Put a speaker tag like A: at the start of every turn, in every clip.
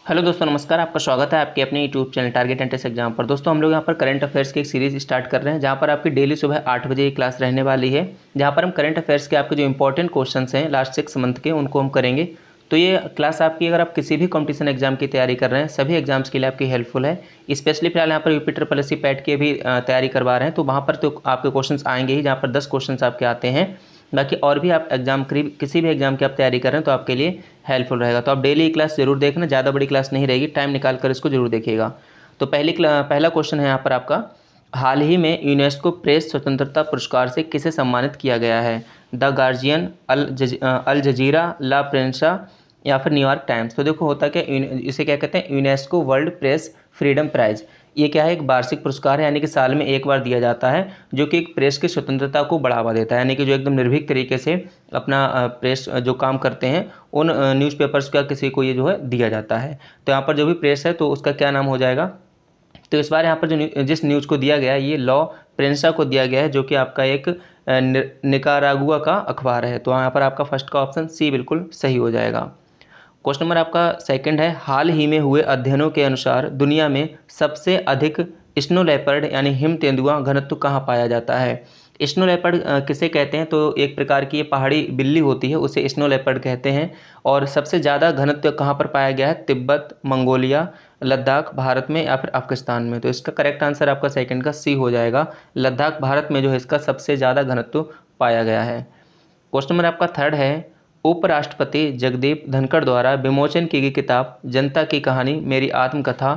A: Hello दोस्तों, नमस्कार। आपका स्वागत है आपके अपने YouTube channel target and test exam पर। दोस्तों, हम लोग यहाँ पर करंट अफेयर्स की एक सीरीज स्टार्ट कर रहे हैं, जहाँ पर आपकी डेली सुबह 8 बजे ये क्लास रहने वाली है, जहाँ पर हम करंट अफेयर्स के आपके जो इंपॉर्टेंट क्वेश्चंस हैं लास्ट 6 मंथ के, उनको हम करेंगे। तो ये क्लास आपकी, अगर आप किसी भी कॉम्पिटिशन एग्जाम की तैयारी कर रहे हैं, सभी एग्जाम्स के लिए आपकी हेल्पफुल है। स्पेशली फिलहाल यहाँ पर UP triple S C PET की भी तैयारी करवा रहे हैं, तो वहाँ पर तो आपके क्वेश्चन आएंगे ही, जहाँ पर 10 क्वेश्चन आपके आते हैं। बाकी और भी आप एग्जाम किसी भी एग्जाम की आप तैयारी कर रहे हैं तो आपके लिए हेल्पफुल रहेगा। तो आप डेली क्लास जरूर देखना, ज़्यादा बड़ी क्लास नहीं रहेगी, टाइम निकाल कर इसको जरूर देखिएगा। तो पहला क्वेश्चन है यहाँ पर आपका, हाल ही में यूनेस्को प्रेस स्वतंत्रता पुरस्कार से किसे सम्मानित किया गया है? द गार्जियन, अल जजीरा, ला प्रेंसा या फिर न्यूयॉर्क टाइम्स। तो देखो होता क्या, इसे क्या कहते हैं, UNESCO world press freedom prize. ये क्या है, एक वार्षिक पुरस्कार है, यानी कि साल में एक बार दिया जाता है, जो कि एक प्रेस की स्वतंत्रता को बढ़ावा देता है, यानी कि जो एकदम निर्भीक तरीके से अपना प्रेस जो काम करते हैं, उन न्यूज़पेपर्स का किसी को ये जो है दिया जाता है। तो यहाँ पर जो भी प्रेस है तो उसका क्या नाम हो जाएगा? तो इस बार यहाँ पर जो जिस न्यूज़ को दिया गया है, ये लॉ प्रेंसा को दिया गया है, जो कि आपका एक निकारागुआ का अखबार है। तो यहाँ पर आपका फर्स्ट का ऑप्शन सी बिल्कुल सही हो जाएगा। क्वेश्चन नंबर आपका सेकंड है, हाल ही में हुए अध्ययनों के अनुसार दुनिया में सबसे अधिक स्नो लेपर्ड यानी हिम तेंदुआ घनत्व कहाँ पाया जाता है? स्नो लेपर्ड किसे कहते हैं? तो एक प्रकार की ये पहाड़ी बिल्ली होती है, उसे स्नो लेपर्ड कहते हैं। और सबसे ज़्यादा घनत्व कहाँ पर पाया गया है? तिब्बत, मंगोलिया, लद्दाख, भारत में या फिर पाकिस्तान में। तो इसका करेक्ट आंसर आपका सेकंड का सी हो जाएगा। लद्दाख भारत में जो है इसका सबसे ज़्यादा घनत्व पाया गया है। क्वेश्चन नंबर आपका थर्ड है, उपराष्ट्रपति जगदीप धनखड़ द्वारा विमोचन की गई किताब जनता की कहानी मेरी आत्मकथा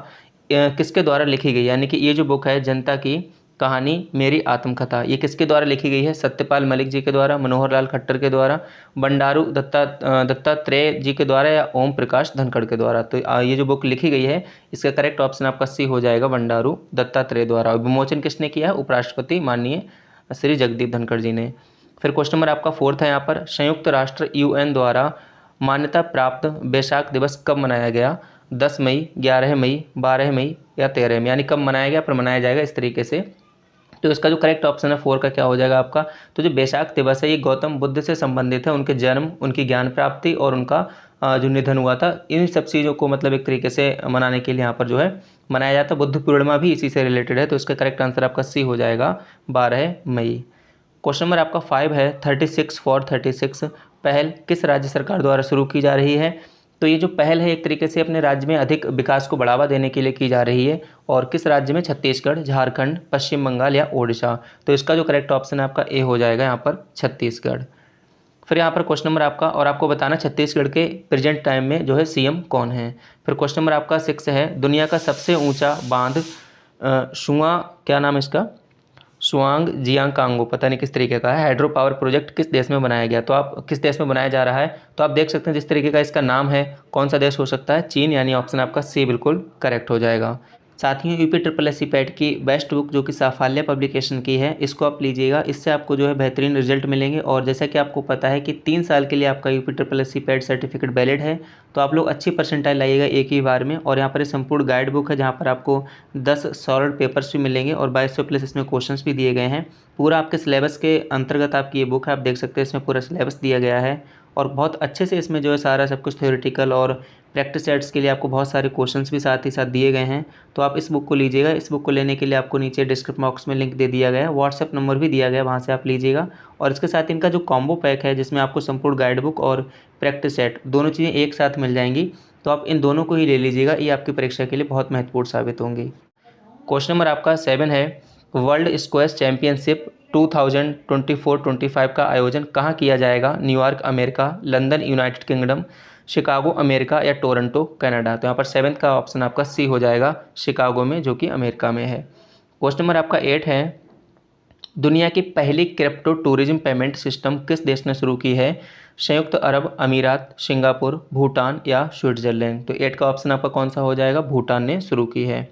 A: किसके द्वारा लिखी गई? यानी कि ये जो बुक है जनता की कहानी मेरी आत्मकथा, ये किसके द्वारा लिखी गई है? सत्यपाल मलिक जी के द्वारा, मनोहर लाल खट्टर के द्वारा, बंडारू दत्तात्रेय जी के द्वारा या ओम प्रकाश धनखड़ के द्वारा। तो ये जो बुक लिखी गई है, इसका करेक्ट ऑप्शन आपका सी हो जाएगा, बंडारू दत्तात्रेय द्वारा। और विमोचन किसने किया है? उपराष्ट्रपति माननीय श्री जगदीप धनखड़ जी ने। फिर क्वेश्चन नंबर आपका फोर्थ है यहाँ पर, संयुक्त राष्ट्र यूएन द्वारा मान्यता प्राप्त बैसाख दिवस कब मनाया गया? 10 मई, 11 मई, 12 मई या 13 मई, यानी कब मनाया गया, पर मनाया जाएगा इस तरीके से। तो इसका जो करेक्ट ऑप्शन है 4 का क्या हो जाएगा आपका? तो जो बैसाख दिवस है ये गौतम बुद्ध से संबंधित है, उनके जन्म, उनकी ज्ञान प्राप्ति और उनका जो निधन हुआ था, इन सब चीज़ों को मतलब एक तरीके से मनाने के लिए यहाँ पर जो है मनाया जाता है। बुद्ध पूर्णिमा भी इसी से रिलेटेड है, तो इसका करेक्ट आंसर आपका सी हो जाएगा, 12 मई। क्वेश्चन नंबर आपका 5 है, 36 फॉर 36 पहल किस राज्य सरकार द्वारा शुरू की जा रही है? तो ये जो पहल है एक तरीके से अपने राज्य में अधिक विकास को बढ़ावा देने के लिए की जा रही है, और किस राज्य में? छत्तीसगढ़, झारखंड, पश्चिम बंगाल या ओडिशा। तो इसका जो करेक्ट ऑप्शन है आपका ए हो जाएगा यहाँ पर, छत्तीसगढ़। फिर यहाँ पर क्वेश्चन नंबर आपका, और आपको बताना छत्तीसगढ़ के प्रेजेंट टाइम में जो है सीएम कौन है। फिर क्वेश्चन नंबर आपका 6 है, दुनिया का सबसे ऊंचा बांध शुआ, क्या नाम है इसका? सुआंग जियांग कांगो, पता नहीं किस तरीके का है, हाइड्रो पावर प्रोजेक्ट किस देश में बनाया गया? तो आप किस देश में बनाया जा रहा है? तो आप देख सकते हैं जिस तरीके का इसका नाम है, कौन सा देश हो सकता है? चीन, यानी ऑप्शन आपका सी बिल्कुल करेक्ट हो जाएगा। साथ ही UP triple S C PET की बेस्ट बुक जो कि साफल्य पब्लिकेशन की है, इसको आप लीजिएगा, इससे आपको जो है बेहतरीन रिजल्ट मिलेंगे। और जैसा कि आपको पता है कि 3 साल के लिए आपका UP triple S C PET certificate valid है, तो आप लोग अच्छी परसेंटाइल लाइएगा एक ही बार में। और यहाँ पर संपूर्ण गाइड बुक है, जहाँ पर आपको 10 सॉलिड पेपर्स भी मिलेंगे और 2200 प्लस इसमें क्वेश्चन भी दिए गए हैं। पूरा आपके सिलेबस के अंतर्गत आपकी ये बुक है, आप देख सकते हैं इसमें पूरा सिलेबस दिया गया है, और बहुत अच्छे से इसमें जो है सारा सब कुछ थ्योरेटिकल और प्रैक्टिस सेट्स के लिए आपको बहुत सारे क्वेश्चंस भी साथ ही साथ दिए गए हैं। तो आप इस बुक को लीजिएगा। इस बुक को लेने के लिए आपको नीचे डिस्क्रिप्शन बॉक्स में लिंक दे दिया गया है, व्हाट्सएप नंबर भी दिया गया है, वहाँ से आप लीजिएगा। और इसके साथ इनका जो कॉम्बो पैक है, जिसमें आपको संपूर्ण गाइड बुक और प्रैक्टिस सेट दोनों चीज़ें एक साथ मिल जाएंगी, तो आप इन दोनों को ही ले लीजिएगा, ये आपकी परीक्षा के लिए बहुत महत्वपूर्ण साबित होंगी। क्वेश्चन नंबर आपका 7 है, वर्ल्ड स्क्वैश चैंपियनशिप 2024-25 का आयोजन कहाँ किया जाएगा? New York America, London United kingdom, Chicago America या टोरंटो कनाडा। तो यहाँ पर 7 का ऑप्शन आपका सी हो जाएगा, शिकागो में, जो कि अमेरिका में है। क्वेश्चन नंबर आपका 8 है, दुनिया की पहली क्रिप्टो टूरिज्म पेमेंट सिस्टम किस देश ने शुरू की है? संयुक्त अरब अमीरात, सिंगापुर, भूटान या स्विट्जरलैंड। तो 8 का ऑप्शन आपका कौन सा हो जाएगा? भूटान ने शुरू की है।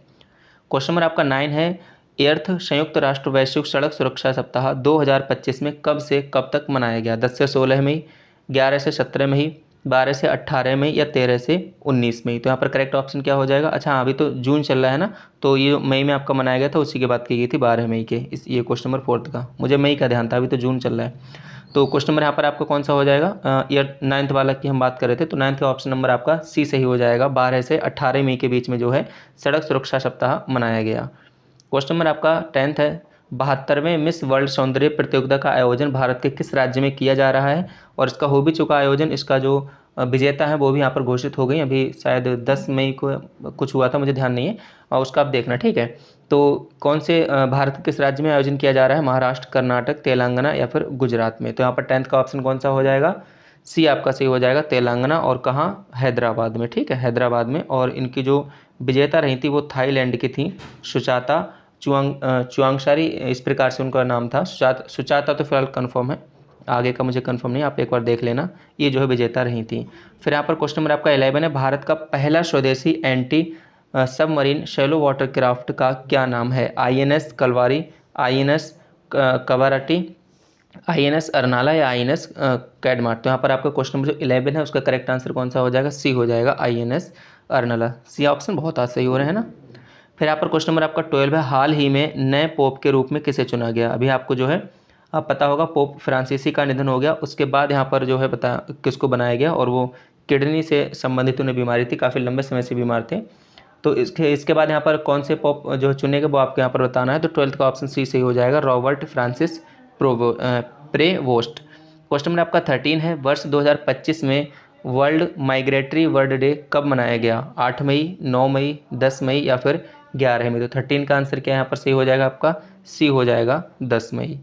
A: क्वेश्चन नंबर आपका 9 है, एर्थ संयुक्त राष्ट्र वैश्विक सड़क सुरक्षा सप्ताह 2025 में कब से कब तक मनाया गया? 10 से 16 मई, 11 से 17 मई, 12 से 18 मई या 13 से 19 मई। तो यहाँ पर करेक्ट ऑप्शन क्या हो जाएगा? अच्छा, अभी तो जून चल रहा है ना, तो ये मई में आपका मनाया गया था, उसी की बात की गई थी 12 मई के। ये क्वेश्चन नंबर 4 का, मुझे मई का ध्यान था, अभी तो जून चल रहा है। तो क्वेश्चन नंबर यहाँ पर आपका कौन सा हो जाएगा, ईयर 9th वाला की हम बात कर रहे थे, तो 9th का ऑप्शन नंबर आपका सी सही हो जाएगा। 12 से 18 मई के बीच में जो है सड़क सुरक्षा सप्ताह मनाया गया। क्वेश्चन नंबर आपका 10th है, 72वें मिस वर्ल्ड सौंदर्य प्रतियोगिता का आयोजन भारत के किस राज्य में किया जा रहा है, और इसका हो भी चुका आयोजन, इसका जो विजेता है वो भी यहाँ पर घोषित हो गई, अभी शायद 10 मई को कुछ हुआ था, मुझे ध्यान नहीं है, और उसका आप देखना, ठीक है। तो कौन से भारत के किस राज्य में आयोजन किया जा रहा है, महाराष्ट्र, कर्नाटक, तेलंगाना या फिर गुजरात में। तो यहाँ पर 10th का ऑप्शन कौन सा हो जाएगा, सी आपका सही हो जाएगा, तेलंगाना। और कहाँ, हैदराबाद में, ठीक है, हैदराबाद में। और इनकी जो विजेता रही थी वो थाईलैंड की थी, सुचाता चुआंगशारी, इस प्रकार से उनका नाम था। सुचाता तो फिलहाल कंफर्म है, आगे का मुझे कंफर्म नहीं, आप एक बार देख लेना, ये जो है विजेता रही थी। फिर यहाँ पर क्वेश्चन नंबर आपका 11 है, भारत का पहला स्वदेशी anti submarine shallow water craft का क्या नाम है, INS Kalwari, INS कवारटी, INS Arnala या INS कैडमाट। तो यहाँ पर आपका क्वेश्चन नंबर जो 11 है उसका करेक्ट आंसर कौन सा हो जाएगा, सी हो जाएगा, INS अरनाला। सी ऑप्शन बहुत आज सही हो रहे हैं ना। फिर यहाँ पर क्वेश्चन नंबर आपका 12 है, हाल ही में नए पोप के रूप में किसे चुना गया। अभी आपको जो है आप पता होगा पोप फ्रांसीसी का निधन हो गया, उसके बाद यहाँ पर जो है पता किसको बनाया गया, और वो किडनी से संबंधित उन्हें बीमारी थी, काफ़ी लंबे समय से बीमार थे। तो इसके बाद यहाँ पर कौन से पोप जो चुने गए वो आपको यहाँ पर बताना है। तो 12th का ऑप्शन सी सही हो जाएगा, रॉबर्ट फ्रांसिस प्रेवोस्ट। क्वेश्चन नंबर आपका 13 है, वर्ष 2025 में वर्ल्ड माइग्रेटरी बर्ड डे कब मनाया गया, 8 मई, 9 मई, 10 मई या फिर 11 मई। तो 13 का आंसर क्या यहाँ पर सही हो जाएगा, आपका सी हो जाएगा, 10 मई।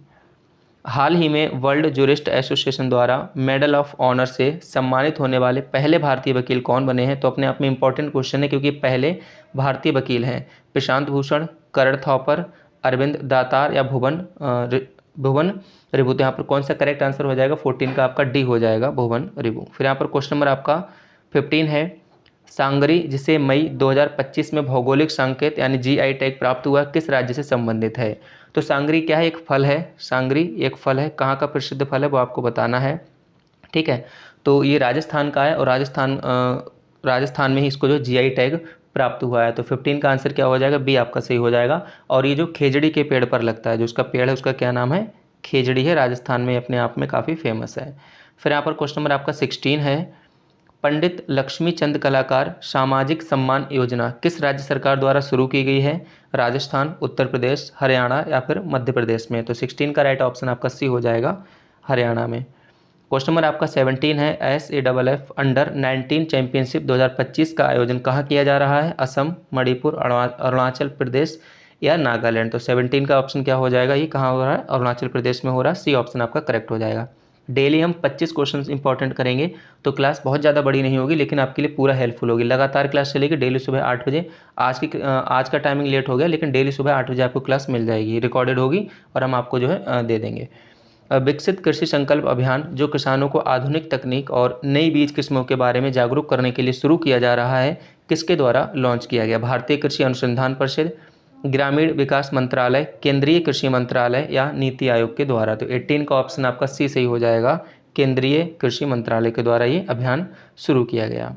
A: हाल ही में वर्ल्ड जूरिस्ट एसोसिएशन द्वारा मेडल ऑफ ऑनर से सम्मानित होने वाले पहले भारतीय वकील कौन बने हैं। तो अपने आप में इंपॉर्टेंट क्वेश्चन है, क्योंकि पहले भारतीय वकील हैं प्रशांत भूषण, करण थॉपर, अरविंद दातार या भुवन रिभु। तो यहाँ पर कौन सा करेक्ट आंसर हो जाएगा, 14 का आपका डी हो जाएगा, भुवन रिभु। फिर यहाँ पर क्वेश्चन नंबर आपका 15 है, सांगरी जिसे मई 2025 में भौगोलिक संकेत यानी GI टैग प्राप्त हुआ, किस राज्य से संबंधित है। तो सांगरी क्या है, एक फल है, सांगरी एक फल है, कहाँ का प्रसिद्ध फल है वो आपको बताना है, ठीक है। तो ये राजस्थान का है, और राजस्थान में ही इसको जो GI टैग प्राप्त हुआ है। तो 15 का आंसर क्या हो जाएगा, बी आपका सही हो जाएगा। और ये जो खेजड़ी के पेड़ पर लगता है, जो उसका पेड़ है उसका क्या नाम है, खेजड़ी है, राजस्थान में अपने आप में काफ़ी फेमस है। फिर यहाँ पर क्वेश्चन नंबर आपका 16 है, पंडित लक्ष्मी चंद कलाकार सामाजिक सम्मान योजना किस राज्य सरकार द्वारा शुरू की गई है, राजस्थान, उत्तर प्रदेश, हरियाणा या फिर मध्य प्रदेश में। तो 16 का राइट ऑप्शन आपका सी हो जाएगा, हरियाणा में। क्वेश्चन नंबर आपका 17 है, SAFF अंडर 19 चैंपियनशिप 2025 का आयोजन कहाँ किया जा रहा है, असम, मणिपुर, अरुणाचल प्रदेश या नागालैंड। तो 17 का ऑप्शन क्या हो जाएगा, ये कहाँ हो रहा है, अरुणाचल प्रदेश में हो रहा है, सी ऑप्शन आपका करेक्ट हो जाएगा। डेली हम 25 क्वेश्चंस इंपॉर्टेंट करेंगे, तो क्लास बहुत ज़्यादा बड़ी नहीं होगी, लेकिन आपके लिए पूरा हेल्पफुल होगी। लगातार क्लास चलेगी डेली सुबह 8 बजे। आज का टाइमिंग लेट हो गया, लेकिन डेली सुबह 8 बजे आपको क्लास मिल जाएगी, रिकॉर्डेड होगी, और हम आपको जो है दे देंगे। विकसित कृषि संकल्प अभियान जो किसानों को आधुनिक तकनीक और नई बीज किस्मों के बारे में जागरूक करने के लिए शुरू किया जा रहा है, किसके द्वारा लॉन्च किया गया, भारतीय कृषि अनुसंधान परिषद, ग्रामीण विकास मंत्रालय, केंद्रीय कृषि मंत्रालय या नीति आयोग के द्वारा। तो 18 का ऑप्शन आपका सी सही हो जाएगा, केंद्रीय कृषि मंत्रालय के द्वारा ये अभियान शुरू किया गया।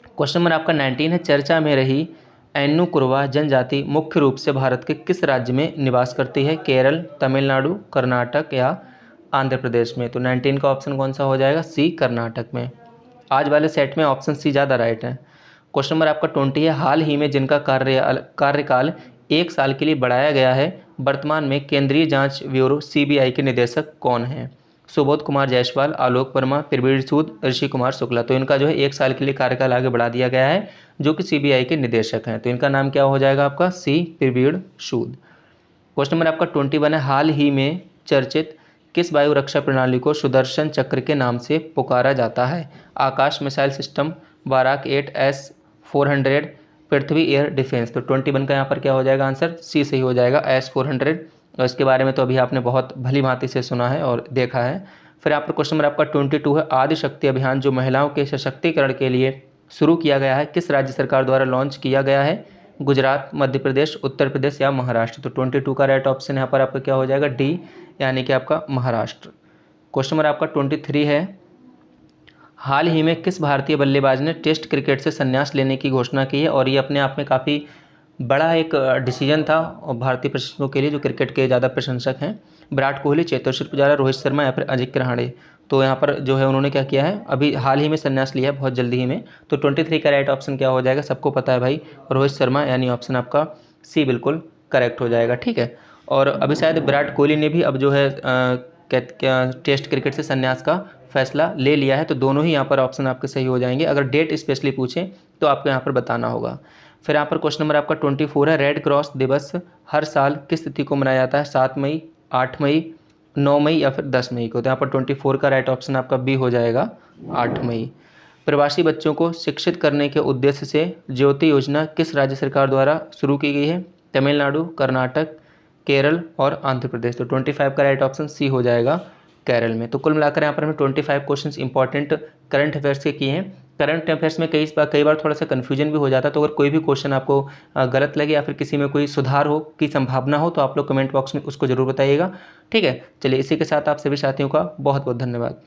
A: क्वेश्चन नंबर आपका 19 है, चर्चा में रही एन्नु कुरवा जनजाति मुख्य रूप से भारत के किस राज्य में निवास करती है, केरल, तमिलनाडु, कर्नाटक या आंध्र प्रदेश में। तो 19 का ऑप्शन कौन सा हो जाएगा, सी, कर्नाटक में। आज वाले सेट में ऑप्शन सी ज़्यादा राइट है। क्वेश्चन नंबर आपका 20 है, हाल ही में जिनका कार्यकाल 1 साल के लिए बढ़ाया गया है, वर्तमान में केंद्रीय जांच ब्यूरो CBI के निदेशक कौन हैं, सुबोध कुमार जायसवाल, आलोक वर्मा, प्रवीण सूद, ऋषि कुमार शुक्ला। तो इनका जो है 1 साल के लिए कार्यकाल आगे बढ़ा दिया गया है, जो कि CBI के निदेशक हैं। तो इनका नाम क्या हो जाएगा आपका, सी, प्रवीण सूद। क्वेश्चन नंबर आपका 21 है, हाल ही में चर्चित किस वायु रक्षा प्रणाली को सुदर्शन चक्र के नाम से पुकारा जाता है, आकाश मिसाइल सिस्टम, बाराक 8S-400, पृथ्वी एयर डिफेंस। तो 21 का यहाँ पर क्या हो जाएगा आंसर, सी सही हो जाएगा, S-400। और इसके बारे में तो अभी आपने बहुत भली भांति से सुना है और देखा है। फिर यहाँ पर क्वेश्चन नंबर आपका 22 है, आदि शक्ति अभियान जो महिलाओं के सशक्तिकरण के लिए शुरू किया गया है, किस राज्य सरकार द्वारा लॉन्च किया गया है, गुजरात, मध्य प्रदेश, उत्तर प्रदेश या महाराष्ट्र। तो 22 का राइट ऑप्शन यहाँ पर आपका क्या हो जाएगा, डी, यानी कि आपका महाराष्ट्र। क्वेश्चन नंबर आपका 23 है, हाल ही में किस भारतीय बल्लेबाज ने टेस्ट क्रिकेट से संन्यास लेने की घोषणा की है, और ये अपने आप में काफ़ी बड़ा एक डिसीजन था और भारतीय प्रशंसकों के लिए जो क्रिकेट के ज़्यादा प्रशंसक हैं। विराट कोहली, चेतेश्वर पुजारा, रोहित शर्मा या फिर अजिंक्य रहाणे। तो यहाँ पर जो है उन्होंने क्या किया है, अभी हाल ही में संन्यास लिया है, बहुत जल्दी ही में। तो 23 का राइट ऑप्शन क्या हो जाएगा, सबको पता है भाई, रोहित शर्मा, यानी ऑप्शन आपका सी बिल्कुल करेक्ट हो जाएगा। ठीक है। और अभी शायद विराट कोहली ने भी अब जो है क्या टेस्ट क्रिकेट से संन्यास का फैसला ले लिया है। तो दोनों ही यहाँ पर ऑप्शन आपके सही हो जाएंगे। अगर डेट स्पेशली पूछें तो आपको यहाँ पर बताना होगा। फिर यहाँ पर क्वेश्चन नंबर आपका 24 है, रेड क्रॉस दिवस हर साल किस तिथि को मनाया जाता है, 7 मई, 8 मई, 9 मई या फिर 10 मई को। तो यहाँ पर 24 का राइट ऑप्शन आपका बी हो जाएगा, 8 मई। प्रवासी बच्चों को शिक्षित करने के उद्देश्य से ज्योति योजना किस राज्य सरकार द्वारा शुरू की गई है, तमिलनाडु, कर्नाटक, केरल और आंध्र प्रदेश। तो 25 का राइट ऑप्शन सी हो जाएगा, केरल में। तो कुल मिलाकर यहाँ पर हमें 25 क्वेश्चंस इंपॉर्टेंट करंट अफेयर्स के किए हैं। करंट अफेयर्स में कई बार थोड़ा सा कन्फ्यूजन भी हो जाता है। तो अगर कोई भी क्वेश्चन आपको गलत लगे या फिर किसी में कोई सुधार हो की संभावना हो तो आप लोग कमेंट बॉक्स में उसको जरूर बताइएगा। ठीक है, चलिए इसी के साथ आप सभी साथियों का बहुत बहुत धन्यवाद।